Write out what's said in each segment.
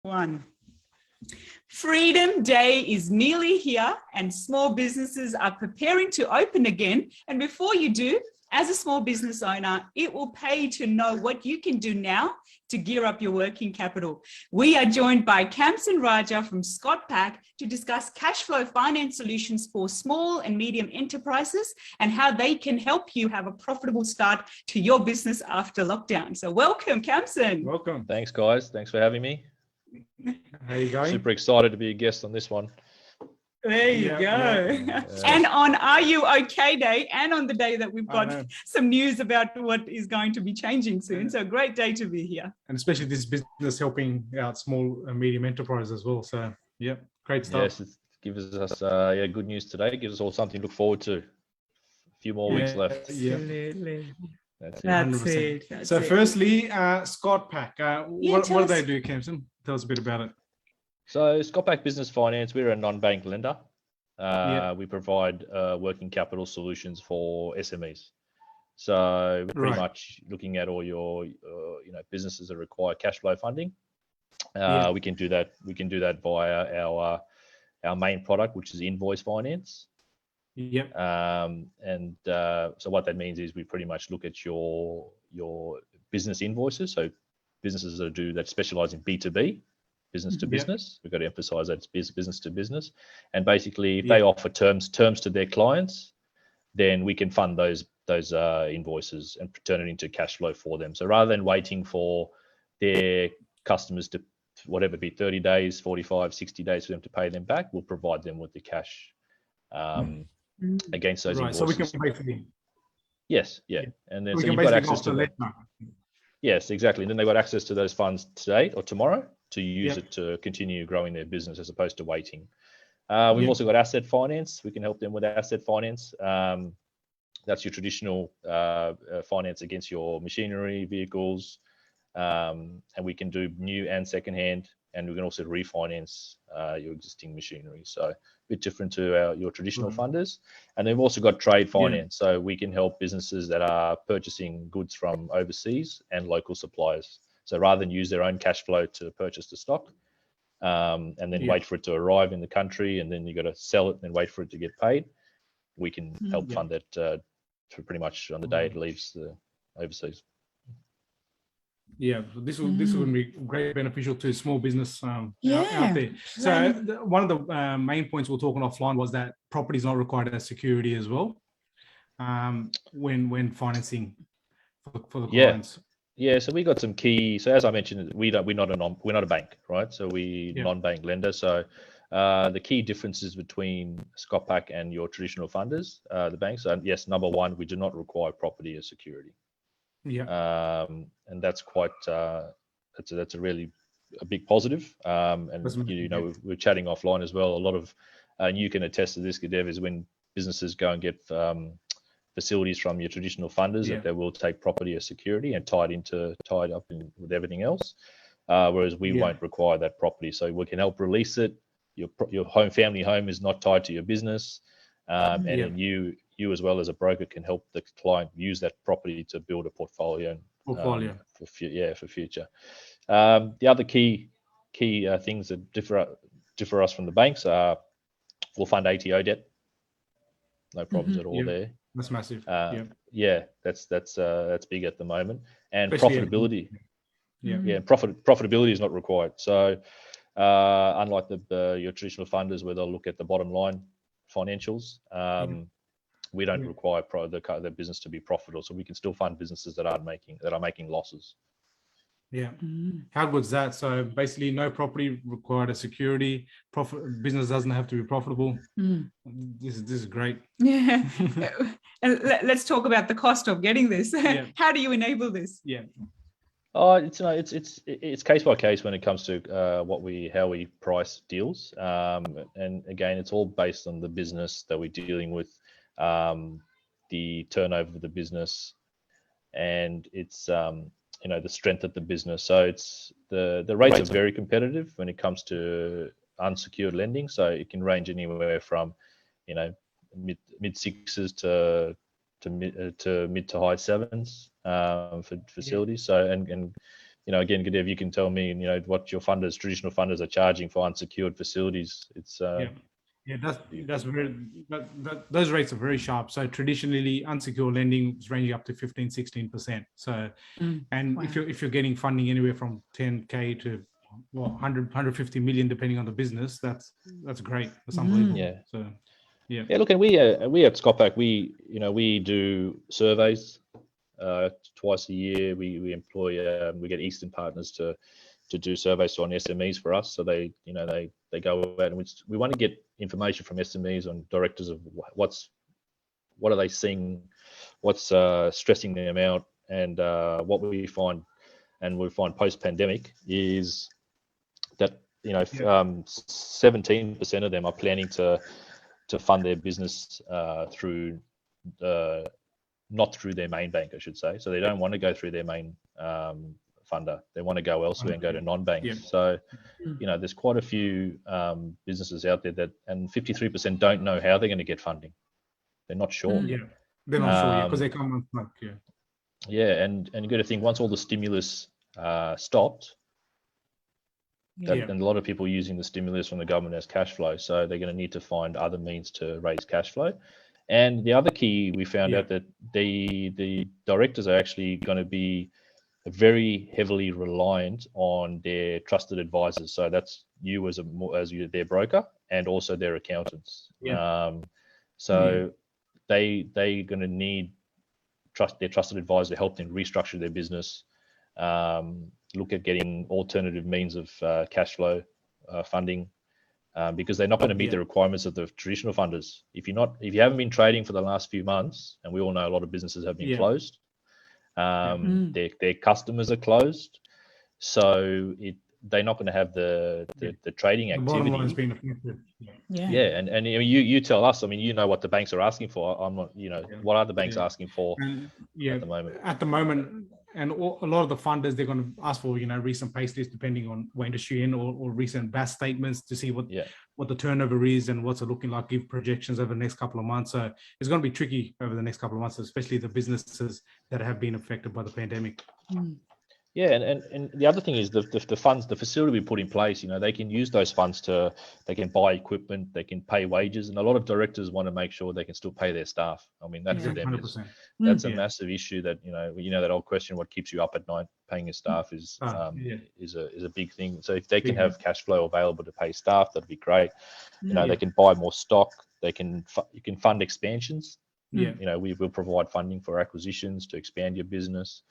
One. Freedom Day is nearly here and small businesses are preparing to open again. And before you do, as a small business owner, it will pay to know what you can do now to gear up your working capital. We are joined by Kamsen Rajah from ScotPac to discuss cash flow finance solutions for small and medium enterprises and how they can help you have a profitable start to your business after lockdown. So welcome, Kamsen. Welcome. Thanks, guys. Thanks for having me. How you going? Super excited to be a guest on this one. There you go. Yeah. And on Are You OK Day, and on the day that we've got some news about what is going to be changing soon. So great day to be here. And especially this business helping out small and medium enterprise as well. So, yeah, great stuff. Yes, it gives us good news today. It gives us all something to look forward to. A few more weeks left. Absolutely. That's it. So, firstly, ScotPac. What do they do, Kamsen? Tell us a bit about it. So, ScotPac Business Finance, we're a non-bank lender. We provide working capital solutions for SMEs. So, we're pretty much looking at all your businesses that require cash flow funding. We can do that. We can do that via our main product, which is invoice finance. Yep. So what that means is we pretty much look at your business invoices. So businesses that specialize in B2B, business to business. We've got to emphasize that it's business to business. And basically, if they offer terms to their clients, then we can fund those invoices and turn it into cash flow for them. So rather than waiting for their customers to, whatever it be, 30 days, 45, 60 days for them to pay them back, we'll provide them with the cash against those invoices. So we can basically... Yes, yeah. And then we so can you've got basically access to that. Yes, exactly. And then they've got access to those funds today or tomorrow to use it to continue growing their business as opposed to waiting. We've also got asset finance. We can help them with asset finance. That's your traditional finance against your machinery, vehicles, and we can do new and secondhand, and we can also refinance your existing machinery. So a bit different to your traditional funders. And then we've also got trade finance. So we can help businesses that are purchasing goods from overseas and local suppliers. So rather than use their own cash flow to purchase the stock and then wait for it to arrive in the country, and then you got to sell it and then wait for it to get paid, we can help fund that for pretty much on the day it leaves the overseas. Yeah, this will be great beneficial to small business out there. So one of the main points we were talking offline was that property is not required as security as well when financing for the clients. Yeah, so we got some key. So as I mentioned, we're not a bank, right? So we non-bank lender. So the key differences between ScotPac and your traditional funders, the banks, are yes, number one, we do not require property as security. Yeah. And that's quite that's a really big positive. And we're chatting offline as well. A lot of and you can attest to this, Gadev, is when businesses go and get facilities from your traditional funders that they will take property as security and tied up with everything else. Whereas we won't require that property, so we can help release it. Your family home is not tied to your business, and then you as well as a broker can help the client use that property to build a portfolio. For future. The other key things that differ us from the banks are we'll fund ATO debt, no problems at all there. That's massive. That's big at the moment, and profitability. Profitability is not required. So unlike your traditional funders where they'll look at the bottom line financials, we don't require the business to be profitable, so we can still fund businesses that are making losses. Yeah, how good is that? So basically, no property required as security. Business doesn't have to be profitable. This is great. Yeah, and let's talk about the cost of getting this. How do you enable this? It's case by case when it comes to how we price deals, and again, it's all based on the business that we're dealing with. The turnover of the business, and it's the strength of the business. So it's the rates are very competitive when it comes to unsecured lending. So it can range anywhere from mid sixes to mid to high sevens for facilities. So and again, Gadev, you can tell me, what your traditional funders are charging for unsecured facilities. It's that's very those rates are very sharp. So traditionally, unsecured lending is ranging up to 15-16%. So, and Wow. if you're getting funding anywhere from 10K to 150 million, depending on the business, that's great. That's unbelievable. Yeah. So, yeah. Look, and we at ScotPac, we do surveys twice a year. We employ we get Eastern partners to do surveys on SMEs for us. So they go out, and we want to get information from SMEs on directors of what are they seeing, what's stressing them out, and what we find post pandemic is that 17% of them are planning to fund their business through not through their main bank, I should say. So they don't want to go through their main funder. They want to go elsewhere and go to non-banks. Yeah. So, there's quite a few businesses out there and 53% don't know how they're going to get funding. They're not sure. Yeah, they're not sure because they come on. Yeah, and you got to think, once all the stimulus stopped, and a lot of people using the stimulus from the government as cash flow, so they're going to need to find other means to raise cash flow. And the other key, we found out that the directors are actually going to be very heavily reliant on their trusted advisors. So that's you as their broker, and also their accountants. So they're going to need their trusted advisor to help them restructure their business, look at getting alternative means of cash flow funding, because they're not going to meet the requirements of the traditional funders. If you haven't been trading for the last few months, and we all know a lot of businesses have been closed, their customers are closed, so they're not going to have the trading activity. And you tell us. I mean, you know what the banks are asking for. I'm not. What are the banks asking for at the moment? At the moment, and a lot of the funders, they're going to ask for recent pay slips, depending on what industry you're in, or recent BAS statements to see what the turnover is and what's it looking like. Give projections over the next couple of months. So it's going to be tricky over the next couple of months, especially the businesses that have been affected by the pandemic. Yeah, and the other thing is the funds, the facility we put in place, they can use those funds they can buy equipment, they can pay wages, and a lot of directors want to make sure they can still pay their staff. I mean, that for them that's a massive issue. That that old question, what keeps you up at night? Paying your staff is a big thing. So if they can have cash flow available to pay staff, that'd be great. They can buy more stock. You can fund expansions. We will provide funding for acquisitions to expand your business.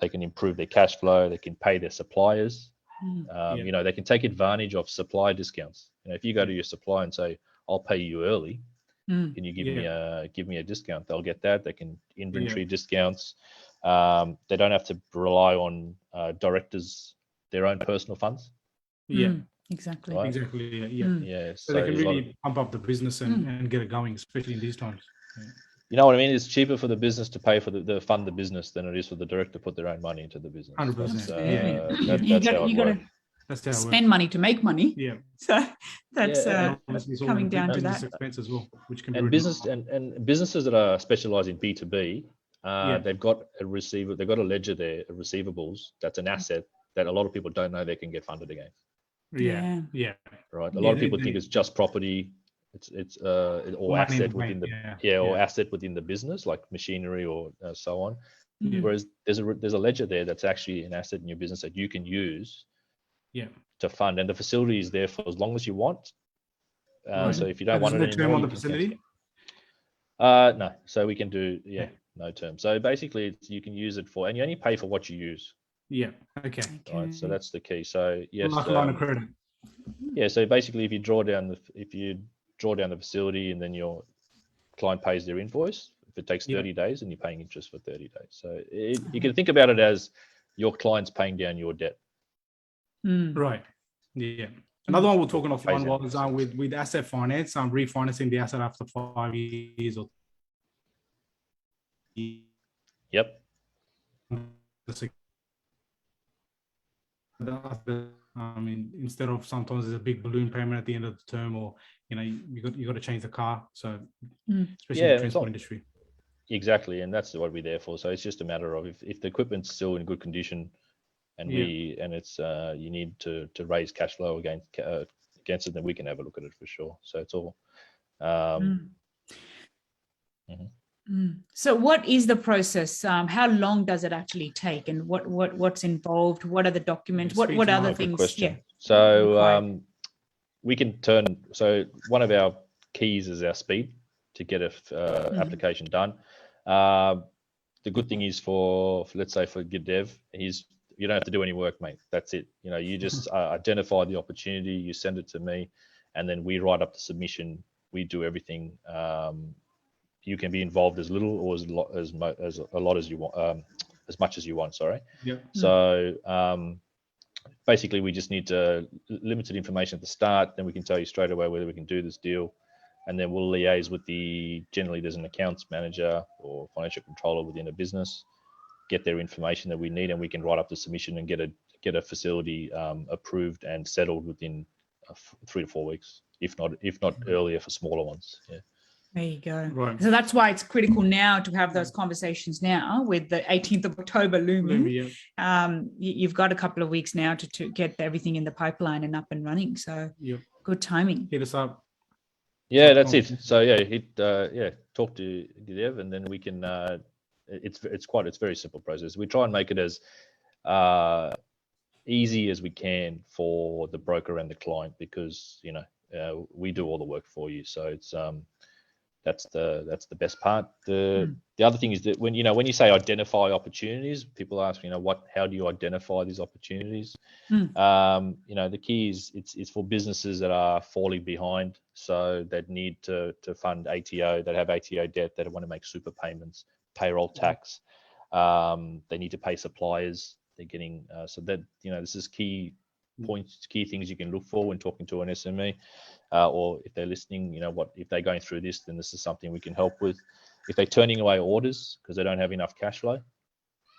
They can improve their cash flow. They can pay their suppliers. They can take advantage of supply discounts. If you go to your supplier and say, "I'll pay you early, can you give me a discount?" They'll get that. They can inventory discounts. They don't have to rely on directors' their own personal funds. Exactly. Right? Exactly. So they can really pump up the business and get it going, especially in these times. You know what I mean? It's cheaper for the business to pay for the fund the business than it is for the director to put their own money into the business. 100%. You got to spend money to make money. Yeah. So that's coming down to that. Expense as well, which can and be business and businesses that are specialised in B2B, they've got a ledger there, a receivables. That's an asset that a lot of people don't know they can get funded against. Yeah. Right. A lot of people think it's just property. It's or asset within asset within the business, like machinery or so on. Whereas there's a ledger there that's actually an asset in your business that you can use to fund, and the facility is there for as long as you want. So if you don't want it anymore, term on the facility? No. So we can do no term. So basically, you can use it for, and you only pay for what you use. Yeah. Okay. Right. So that's the key. So yes. Like a line of credit. Yeah. So basically, if you draw down the facility and then your client pays their invoice, if it takes 30 days, and you're paying interest for 30 days. So you can think about it as your client's paying down your debt. Right. Yeah. Another one we're talking offline was with asset finance. I'm refinancing the asset after 5 years or. Yep. I mean, instead of sometimes there's a big balloon payment at the end of the term, or you got to change the car. So especially in the transport industry. exactly, and that's what we're there for. So it's just a matter of if the equipment's still in good condition, and it's you need to raise cash flow against it, then we can have a look at it for sure. So it's all. So what is the process? How long does it actually take, and what's involved? What are the documents? What other things? Question. Yeah. So we can turn. So one of our keys is our speed to get a application done. The good thing is for let's say for GitDev, you don't have to do any work, mate. That's it. You know, you just identify the opportunity, you send it to me, and then we write up the submission. We do everything. You can be involved as little or as a lot as you want, as much as you want. Sorry. Yeah. So basically, we just need limited information at the start. Then we can tell you straight away whether we can do this deal, and then we'll liaise with generally there's an accounts manager or financial controller within a business, get their information that we need, and we can write up the submission and get a facility approved and settled within 3 to 4 weeks, if not earlier for smaller ones. Yeah. There you go. Right. So that's why it's critical now to have those conversations now with the 18th of October looming. You've got a couple of weeks now to get everything in the pipeline and up and running. So good timing. Hit us up. Yeah, that's it. So talk to Dev, and then we can. It's very simple process. We try and make it as easy as we can for the broker and the client, because we do all the work for you. So it's that's the best part. The other thing is that when you say identify opportunities, people ask, how do you identify these opportunities? The key is it's for businesses that are falling behind, so that need to fund ATO, that have ATO debt, that want to make super payments, payroll tax. They need to pay suppliers. They're getting so that this is key points, key things you can look for when talking to an SME, or if they're listening, if they're going through this, then this is something we can help with. If they're turning away orders because they don't have enough cash flow,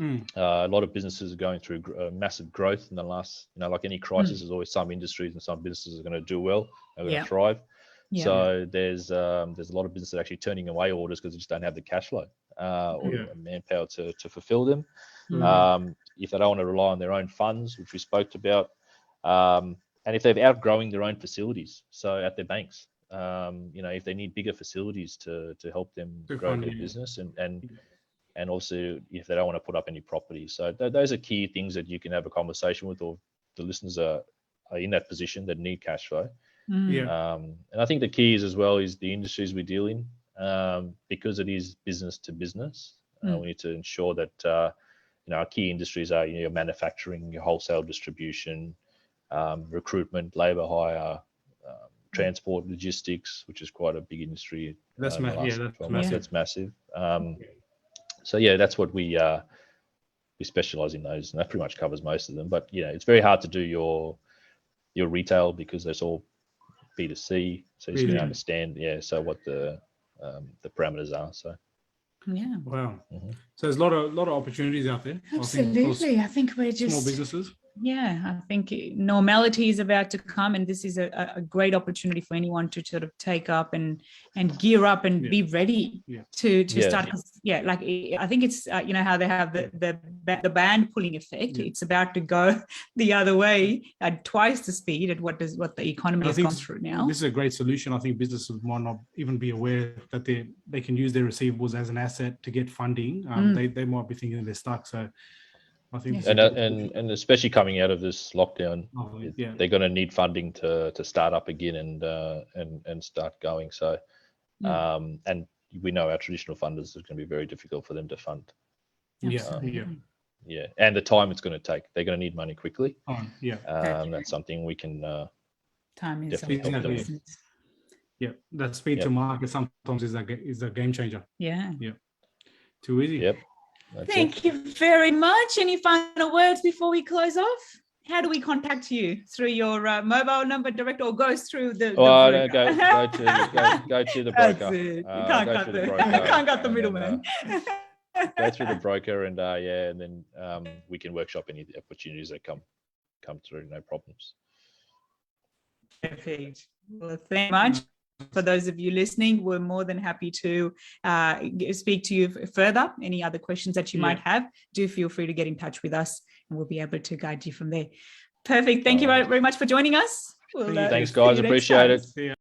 a lot of businesses are going through massive growth in the last, like any crisis, there's always some industries and some businesses are going to do well, are going to thrive. So there's a lot of businesses actually turning away orders because they just don't have the cash flow or manpower to fulfill them. If they don't want to rely on their own funds, which we spoke about, and if they're outgrowing their own facilities, so at their banks, if they need bigger facilities to help them grow their business, and also if they don't want to put up any property. So those are key things that you can have a conversation with, or the listeners are in that position that need cash flow. And I think the key is as well is the industries we deal in, because it is business to business. We need to ensure that our key industries are your manufacturing, your wholesale distribution, recruitment, labor hire, transport, logistics, which is quite a big industry. That's massive. That's massive. So that's what we specialize in those, and that pretty much covers most of them. But it's very hard to do your retail because that's all B2C, so you can understand so what the parameters are. So wow. So there's a lot of opportunities out there. Absolutely. I think we're just small businesses. I think normality is about to come, and this is a great opportunity for anyone to sort of take up and gear up and be ready to start. Like I think it's how they have the band pulling effect. It's about to go the other way at twice the speed at what the economy has gone through now. This is a great solution. I think businesses might not even be aware that they can use their receivables as an asset to get funding. They might be thinking they're stuck. So I think, and especially coming out of this lockdown, they're going to need funding to start up again and start going. So, and we know our traditional funders is going to be very difficult for them to fund. And the time it's going to take, they're going to need money quickly. That's something we can time is definitely help them with. That speed to market sometimes is a game changer. Too easy. Thank you very much. Any final words before we close off? How do we contact you? Through your mobile number direct, or goes through the broker? Go to the broker. That's it. You can't cut the middleman. Go through the broker, and and then we can workshop any opportunities that come through. No problems. Perfect. Well, thank you much. For those of you listening, we're more than happy to speak to you further. Any other questions that you might have, do feel free to get in touch with us and we'll be able to guide you from there. Perfect. Thank you very much for joining us. Thanks, guys. Appreciate it.